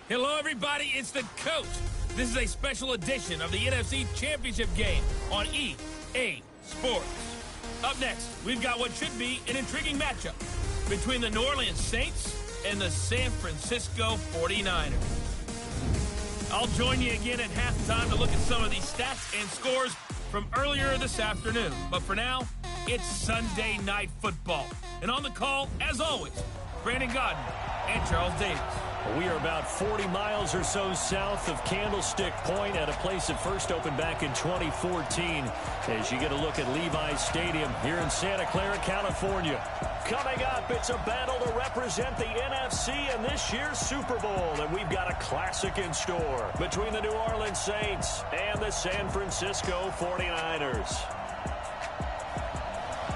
Hello, everybody. It's the coach. This is a special edition of the NFC Championship game on EA Sports. Up next, we've got what should be an intriguing matchup between the New Orleans Saints and the San Francisco 49ers. I'll join you again at halftime to look at some of these stats and scores from earlier this afternoon. But for now, it's Sunday Night Football. And on the call, as always, Brandon Godden and Charles Davis. We are about 40 miles or so south of Candlestick Point at a place that first opened back in 2014 as you get a look at Levi's Stadium here in Santa Clara, California. Coming up, it's a battle to represent the NFC in this year's Super Bowl, and we've got a classic in store between the New Orleans Saints and the San Francisco 49ers.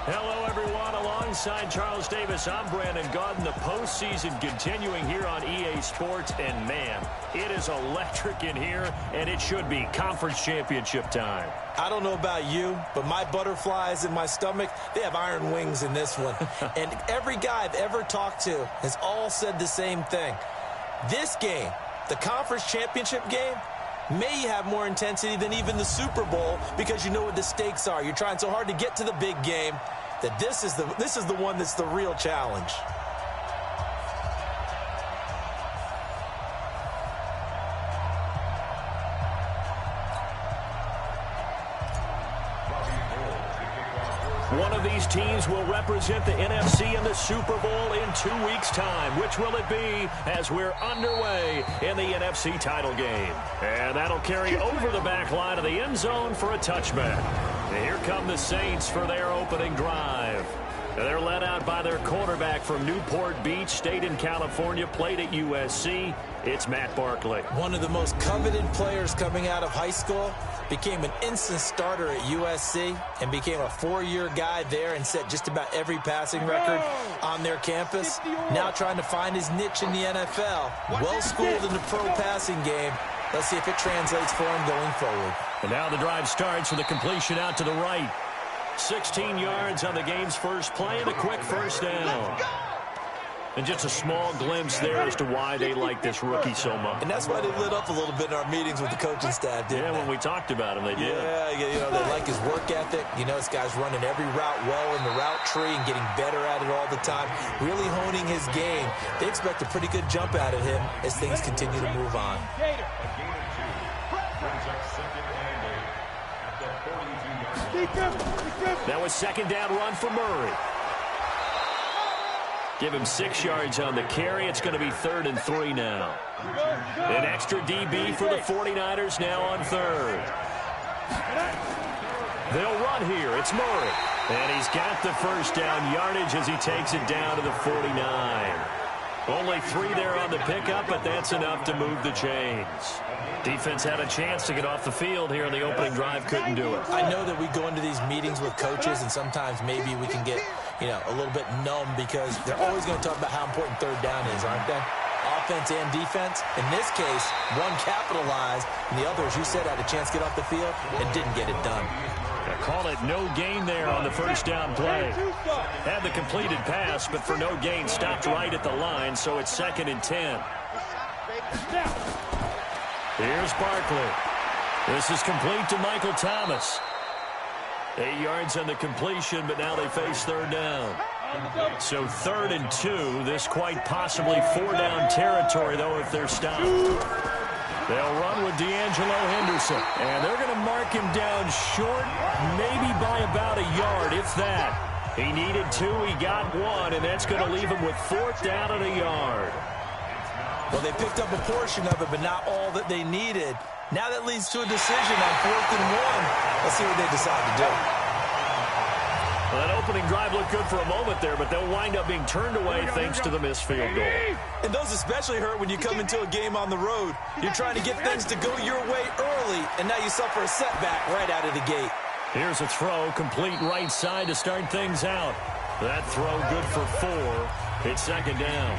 Hello, everyone. Alongside Charles Davis, I'm Brandon Godden. The postseason continuing here on EA Sports. And, man, it is electric in here, and it should be conference championship time. I don't know about you, but my butterflies in my stomach, they have iron wings in this one. And every guy I've ever talked to has all said the same thing. This game, the conference championship game, may have more intensity than even the Super Bowl because you know what the stakes are. You're trying so hard to get to the big game that this is the one that's the real challenge. One of these teams will represent the NFC in the Super Bowl in 2 weeks' time. Which will it be as we're underway in the NFC title game? And that'll carry over the back line of the end zone for a touchback. And here come the Saints for their opening drive. They're led out by their quarterback from Newport Beach, stayed in California, played at USC. It's Matt Barkley. One of the most coveted players coming out of high school, became an instant starter at USC and became a 4-year guy there and set just about every passing record on their campus. Now trying to find his niche in the NFL. Well-schooled in the pro passing game. Let's see if it translates for him going forward. And now the drive starts with a completion out to the right. 16 yards on the game's first play and a quick first down. And just a small glimpse there as to why they like this rookie so much. And that's why they lit up a little bit in our meetings with the coaching staff, didn't they? Yeah, when we talked about him, they did. Yeah, you know, they like his work ethic. You know, this guy's running every route well in the route tree and getting better at it all the time, really honing his game. They expect a pretty good jump out of him as things continue to move on. That was second down run for Murray. Give him 6 yards on the carry. It's going to be 3rd and 3 now. An extra DB for the 49ers now on 3rd. They'll run here. It's Murray. And he's got the first down yardage as he takes it down to the 49. Only 3 there on the pickup, but that's enough to move the chains. Defense had a chance to get off the field here in the opening drive, couldn't do it. I know that we go into these meetings with coaches, and sometimes maybe we can get, you know, a little bit numb because they're always going to talk about how important 3rd down is, aren't they? Offense and defense. In this case, one capitalized, and the other, as you said, had a chance to get off the field and didn't get it done. I call it no gain there on the first down play. Had the completed pass, but for no gain, stopped right at the line, so it's 2nd and 10. Here's Barkley. This is complete to Michael Thomas. 8 yards on the completion, but now they face 3rd down. So 3rd and 2. This quite possibly 4-down territory, though, if they're stopped. They'll run with D'Angelo Henderson. And they're going to mark him down short, maybe by about a yard, if that. He needed 2, he got 1, and that's going to leave him with 4th down and a yard. Well, they picked up a portion of it, but not all that they needed. Now that leads to a decision on 4th and 1. Let's see what they decide to do. Well, that opening drive looked good for a moment there, but they'll wind up being turned away thanks to the missed field goal. And those especially hurt when you come into a game on the road. You're trying to get things to go your way early, and now you suffer a setback right out of the gate. Here's a throw, complete right side to start things out. That throw good for 4. It's 2nd down.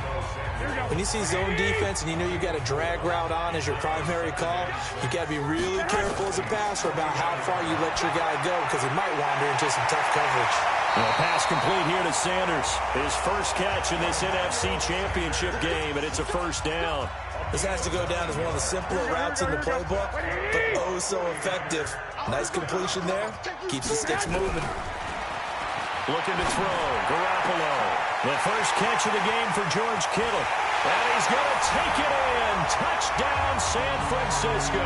When you see zone defense and you know you got a drag route on as your primary call, you got to be really careful as a passer about how far you let your guy go because he might wander into some tough coverage. Well, pass complete here to Sanders. His first catch in this NFC Championship game, and it's a first down. This has to go down as one of the simpler routes in the playbook, but oh so effective. Nice completion there. Keeps the sticks moving. Looking to throw. Garoppolo. The first catch of the game for George Kittle. And he's going to take it in. Touchdown, San Francisco.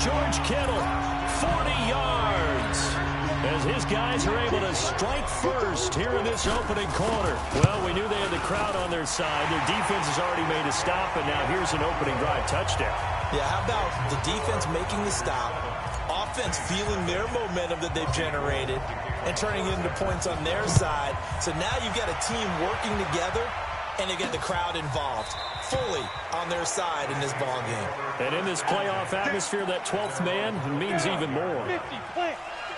George Kittle, 40 yards. As his guys are able to strike first here in this opening quarter. Well, we knew they had the crowd on their side. Their defense has already made a stop, and now here's an opening drive touchdown. Yeah, how about the defense making the stop, offense feeling their momentum that they've generated, and turning into points on their side. So now you've got a team working together, and they get the crowd involved fully on their side in this ball game. And in this playoff atmosphere, that 12th man means even more.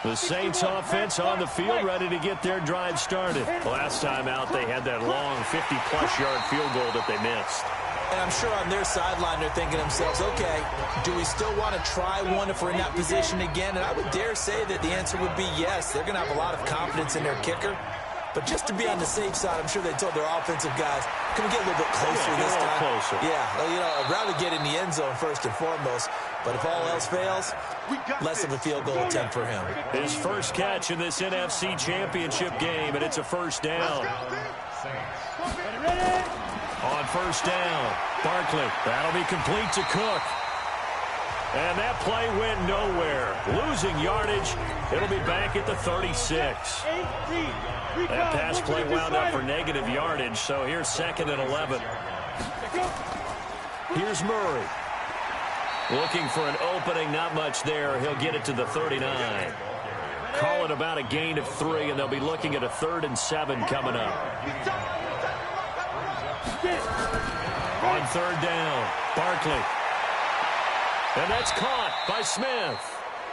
The Saints offense on the field, ready to get their drive started. Last time out, they had that long 50-plus yard field goal that they missed. And I'm sure on their sideline, they're thinking to themselves, okay, do we still want to try one if we're in that position again? And I would dare say that the answer would be yes. They're going to have a lot of confidence in their kicker. But just to be on the safe side, I'm sure they told their offensive guys, can we get a little bit closer this time? Closer. Yeah, well, you know, I'd rather get in the end zone first and foremost. But if all else fails, less of a field goal attempt for him. His first catch in this NFC Championship game, and it's a first down. On first down, Barkley. That'll be complete to Cook. And that play went nowhere. Losing yardage. It'll be back at the 36. That pass play wound up for negative yardage, so here's 2nd and 11. Here's Murray. Looking for an opening, not much there. He'll get it to the 39. Call it about a gain of 3, and they'll be looking at a 3rd and 7 coming up. On 3rd down, Barkley. And that's caught by Smith.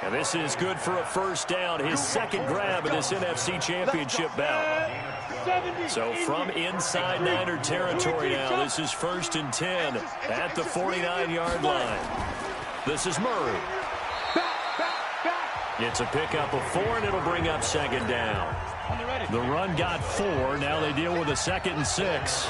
And this is good for a first down, his second grab in this NFC Championship bout. So from inside Niner territory now, this is 1st and 10 at the 49-yard line. This is Murray. It's a pickup of 4, and it'll bring up 2nd down. The run got 4. Now they deal with a 2nd and 6.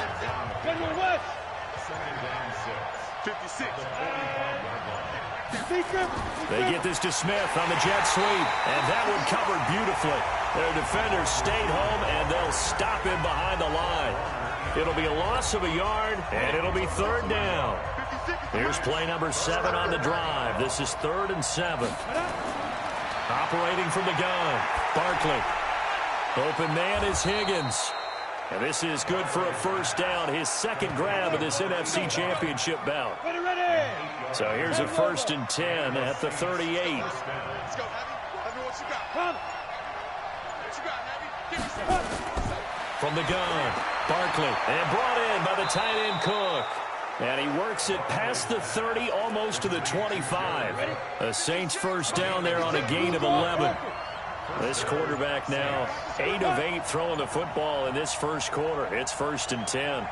They get this to Smith on the jet sweep, and that one covered beautifully. Their defenders stayed home, and they'll stop him behind the line. It'll be a loss of a yard, and it'll be 3rd down. Here's play number 7 on the drive. This is 3rd and 7. Operating from the gun, Barkley. Open man is Higgins. And this is good for a first down, his second grab of this NFC Championship bout. So here's a 1st and 10 at the 38. From the gun, Barkley, and brought in by the tight end Cook. And he works it past the 30, almost to the 25. A Saints first down there on a gain of 11. This quarterback now 8 of 8 throwing the football in this first quarter. It's 1st and 10.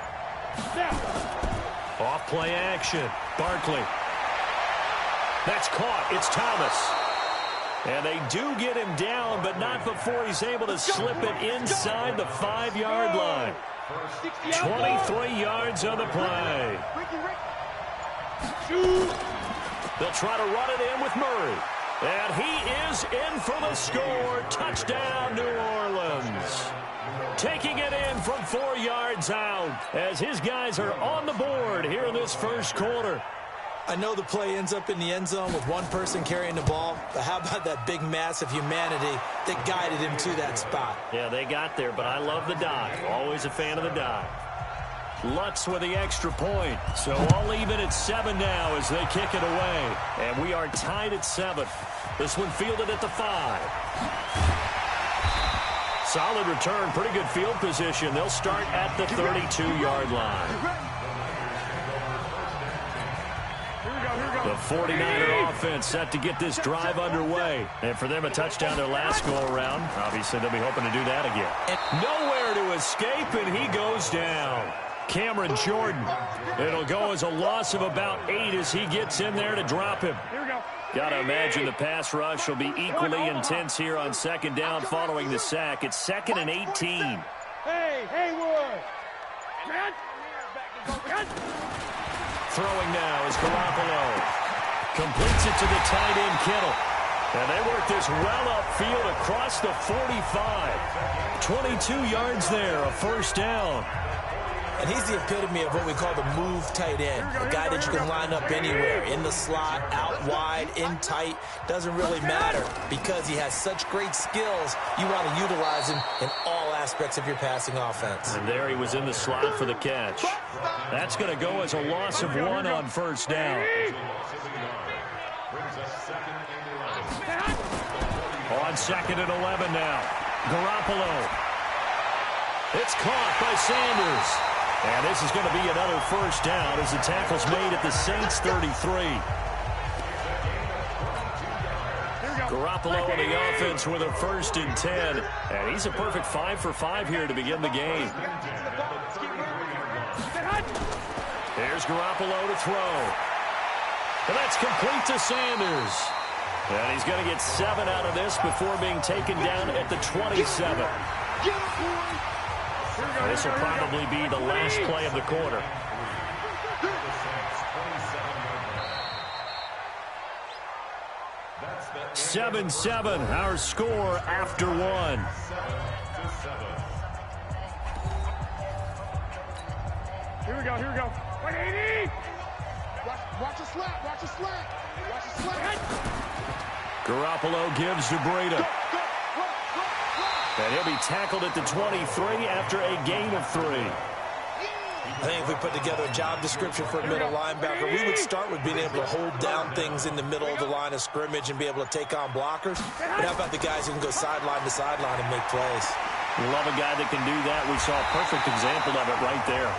Off play action. Barkley. That's caught. It's Thomas. And they do get him down, but not before he's able to slip it inside the 5-yard line. 23 yards on the play. They'll try to run it in with Murray. And he is in for the score. Touchdown, New Orleans. Taking it in from 4 yards out as his guys are on the board here in this first quarter. I know the play ends up in the end zone with one person carrying the ball, but how about that big mass of humanity that guided him to that spot? Yeah, they got there, but I love the dive. Always a fan of the dive. Lutz with the extra point. So all even at 7 now as they kick it away. And we are tied at 7. This one fielded at the 5. Solid return, pretty good field position. They'll start at the 32-yard line. The 49er offense set to get this drive underway. And for them, a touchdown their last go-around. Obviously, they'll be hoping to do that again. And nowhere to escape, and he goes down. Cameron Jordan. It'll go as a loss of about 8 as he gets in there to drop him. Got to imagine the pass rush will be equally intense here on second down following the sack. It's 2nd and 18. Hey, Haywood! Throwing now is Garoppolo. Completes it to the tight end, Kittle. And they work this well upfield across the 45. 22 yards there, a first down. And he's the epitome of what we call the move tight end. A guy that you can line up anywhere, in the slot, out wide, in tight. Doesn't really matter because he has such great skills. You want to utilize him in all aspects of your passing offense. And there he was in the slot for the catch. That's going to go as a loss of 1 on first down. On 2nd and 11 now. Garoppolo. It's caught by Sanders. And this is going to be another first down as the tackle's made at the Saints 33. Garoppolo on the offense with a 1st and 10. And he's a perfect 5 for 5 here to begin the game. Here's Garoppolo to throw. And that's complete to Sanders. And he's going to get 7 out of this before being taken down at the 27. This will probably be the last play of the quarter. Seven, our score after 1. Here we go. 180! Watch the slap, watch the slap. Garoppolo gives to Breida. And he'll be tackled at the 23 after a gain of 3. I think if we put together a job description for a middle linebacker, we would start with being able to hold down things in the middle of the line of scrimmage and be able to take on blockers. But how about the guys who can go sideline to sideline and make plays? Love a guy that can do that. We saw a perfect example of it right there.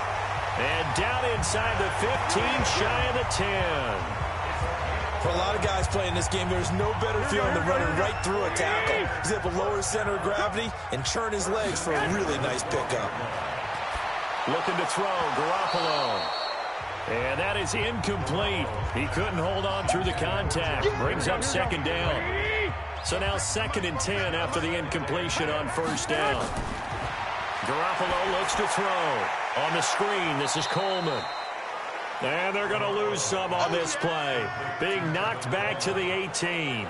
And down inside the 15, shy of the 10. For a lot of guys playing this game, there's no better feeling than running right through a tackle. He's able to lower his center of gravity and churn his legs for a really nice pickup. Looking to throw, Garoppolo. And that is incomplete. He couldn't hold on through the contact. Brings up 2nd down. So now 2nd and 10 after the incompletion on first down. Garoppolo looks to throw. On the screen, this is Coleman. And they're going to lose some on this play. Being knocked back to the 18.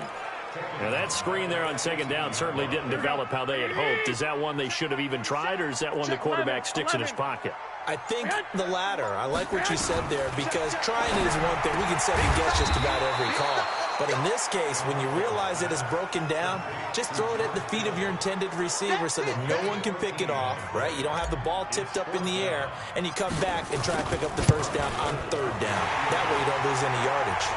Now that screen there on 2nd down certainly didn't develop how they had hoped. Is that one they should have even tried, or is that one the quarterback sticks in his pocket? I think the latter. I like what you said there, because trying it is one thing. We can second guess just about every call. But in this case, when you realize it is broken down, just throw it at the feet of your intended receiver so that no one can pick it off, right? You don't have the ball tipped up in the air, and you come back and try and pick up the first down on 3rd down. That way you don't lose any yardage.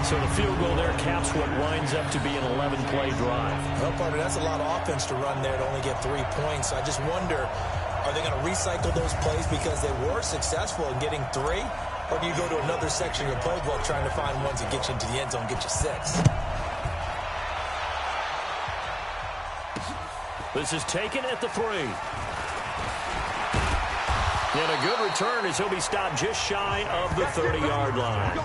So the field goal there caps what winds up to be an 11-play drive. Well, partner, that's a lot of offense to run there to only get 3 points. I just wonder, are they going to recycle those plays because they were successful in getting 3? Or do you go to another section of your playbook trying to find ones that get you into the end zone and get you 6? This is taken at the 3. And a good return as he'll be stopped just shy of the 30-yard line.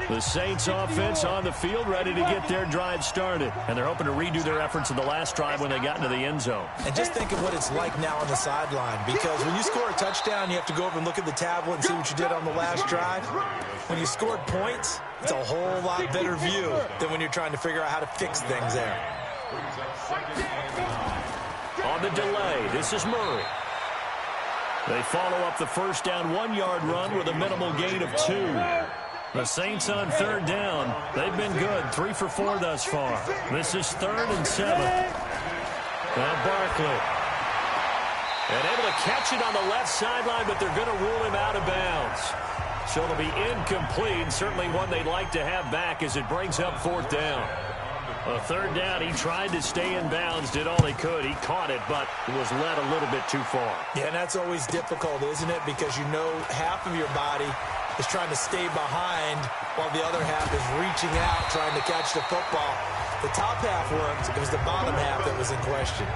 The Saints offense on the field, ready to get their drive started. And they're hoping to redo their efforts in the last drive when they got into the end zone. And just think of what it's like now on the sideline, because when you score a touchdown, you have to go over and look at the tablet and see what you did on the last drive. When you scored points, it's a whole lot better view than when you're trying to figure out how to fix things there. On the delay, this is Murray. They follow up the first down 1-yard run with a minimal gain of 2. The Saints on 3rd down. They've been good, 3 for 4 thus far. This is 3rd and 7. Now Barkley. And able to catch it on the left sideline, but they're going to rule him out of bounds. So it'll be incomplete, certainly one they'd like to have back as it brings up 4th down. A 3rd down, he tried to stay in bounds, did all he could. He caught it, but was led a little bit too far. Yeah, and that's always difficult, isn't it? Because you know half of your body is trying to stay behind while the other half is reaching out, trying to catch the football. The top half worked. It was the bottom half that was in question.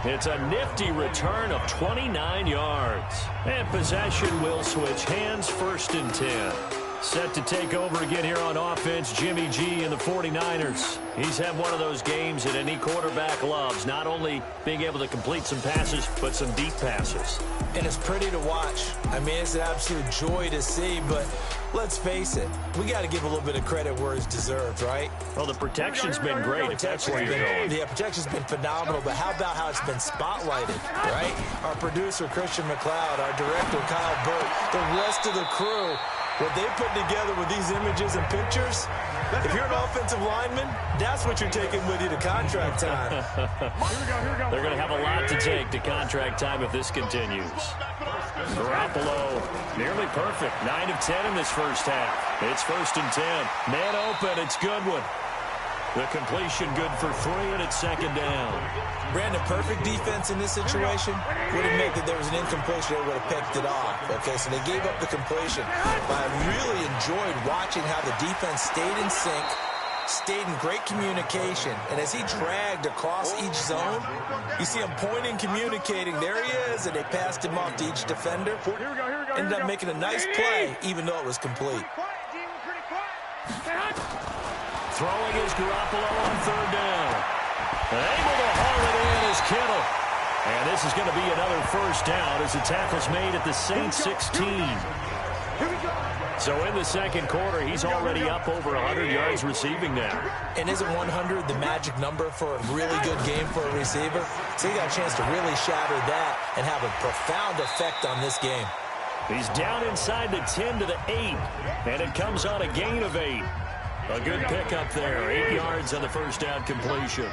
It's a nifty return of 29 yards. And possession will switch hands, 1st and 10. Set to take over again here on offense, Jimmy G and the 49ers. He's had one of those games that any quarterback loves, not only being able to complete some passes, but some deep passes. And it's pretty to watch. I mean, it's an absolute joy to see, but let's face it, we got to give a little bit of credit where it's deserved, right? Well, the protection's been great, if that's where you're going. Yeah, protection's been phenomenal, but how about how it's been spotlighted, right? Our producer, Christian McLeod, our director, Kyle Burt, the rest of the crew, what they put together with these images and pictures, if you're an offensive lineman, that's what you're taking with you to contract time. They're going to have a lot to take to contract time if this continues. Garoppolo, nearly perfect. 9 of 10 in this first half. It's 1st and 10. Man open, it's Goodwin. The completion good for 3, and it's 2nd down. Brandon, perfect defense in this situation would have meant that there was an incompletion. They would have picked it off. Okay, so they gave up the completion. But I really enjoyed watching how the defense stayed in sync, stayed in great communication. And as he dragged across each zone, you see him pointing, communicating. There he is, and they passed him off to each defender. Ended up making a nice play, even though it was complete. Throwing is Garoppolo on 3rd down. Able to haul it in is Kittle. And this is going to be another 1st down as the tackle's made at the Saints 16. So in the 2nd quarter, he's already up over 100 yards receiving now. And isn't 100 the magic number for a really good game for a receiver? So he got a chance to really shatter that and have a profound effect on this game. He's down inside the 10 to the 8, and it comes on a gain of 8. A good pickup there, 8 yards on the 1st down completion.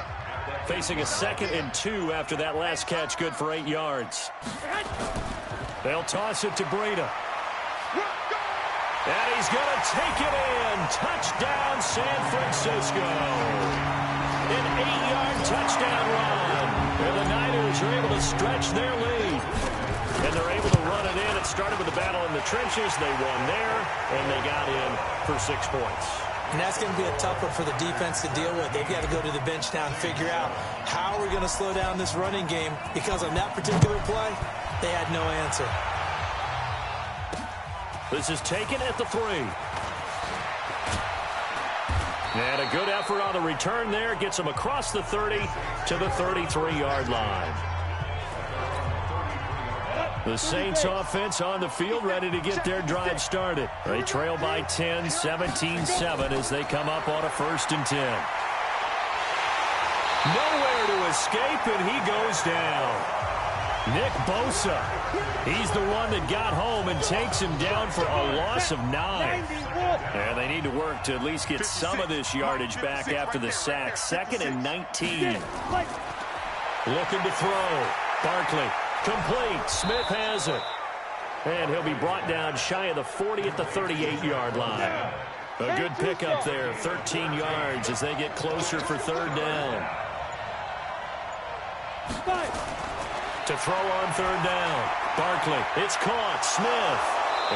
Facing a 2nd and 2 after that last catch, good for 8 yards. They'll toss it to Breida. And he's going to take it in. Touchdown, San Francisco. An 8-yard touchdown run. And the Niners are able to stretch their lead. And they're able to run it in. It started with a battle in the trenches. They won there, and they got in for 6 points. And that's going to be a tough one for the defense to deal with. They've got to go to the bench now and figure out how we're going to slow down this running game, because on that particular play, they had no answer. This is taken at the 3. And a good effort on the return there. Gets him across the 30 to the 33-yard line. The Saints offense on the field, ready to get their drive started. They trail by 10, 17-7 as they come up on a 1st and 10. Nowhere to escape, and he goes down. Nick Bosa, he's the one that got home and takes him down for a loss of 9. And they need to work to at least get some of this yardage back after the sack. 2nd and 19. Looking to throw. Barkley. Complete. Smith has it. And he'll be brought down shy of the 40 at the 38-yard line. A good pickup there, 13 yards as they get closer for 3rd down. To throw on 3rd down. Barkley, it's caught. Smith.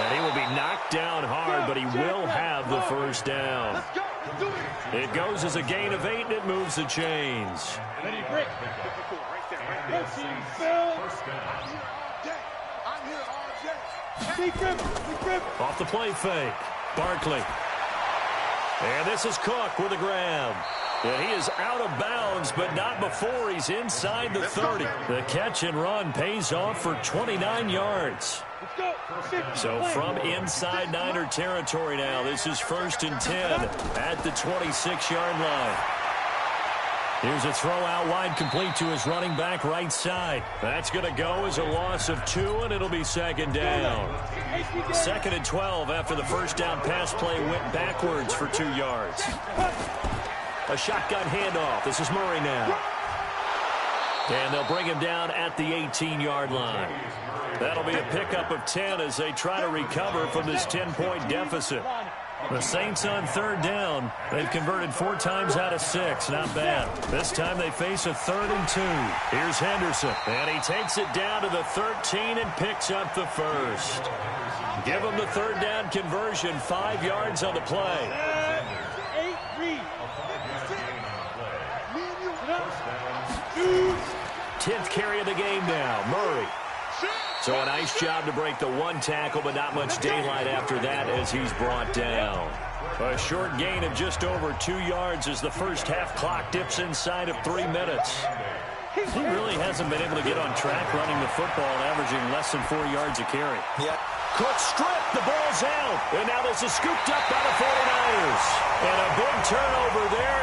And he will be knocked down hard, but he will have the 1st down. It goes as a gain of 8, and it moves the chains. Off the play fake. Barkley. And this is Cook with a grab. And he is out of bounds, but not before he's inside the 30. The catch and run pays off for 29 yards. So from inside Niner territory now, this is 1st and 10 at the 26-yard line. Here's a throw out wide, complete to his running back right side. That's going to go as a loss of 2, and it'll be 2nd down. 2nd and 12 after the 1st down pass play went backwards for 2 yards. A shotgun handoff. This is Murray now. And they'll bring him down at the 18-yard line. That'll be a pickup of 10 as they try to recover from this 10-point deficit. The Saints on 3rd down. They've converted 4 times out of 6. Not bad. This time they face a 3rd and 2. Here's Henderson. And he takes it down to the 13 and picks up the 1st. Give him the 3rd down conversion. 5 yards on the play. 10th carry of the game now. Murray. So a nice job to break the one tackle, but not much daylight after that as he's brought down. A short gain of just over 2 yards as the first half clock dips inside of 3 minutes. He really hasn't been able to get on track running the football, averaging less than 4 yards a carry. Yep. Cook stripped, the ball's out, and now this is scooped up by the 49ers. And a big turnover there.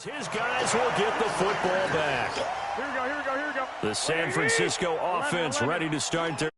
His guys will get the football back. Here we go, here we go, here we go. The San Francisco offense ready to start their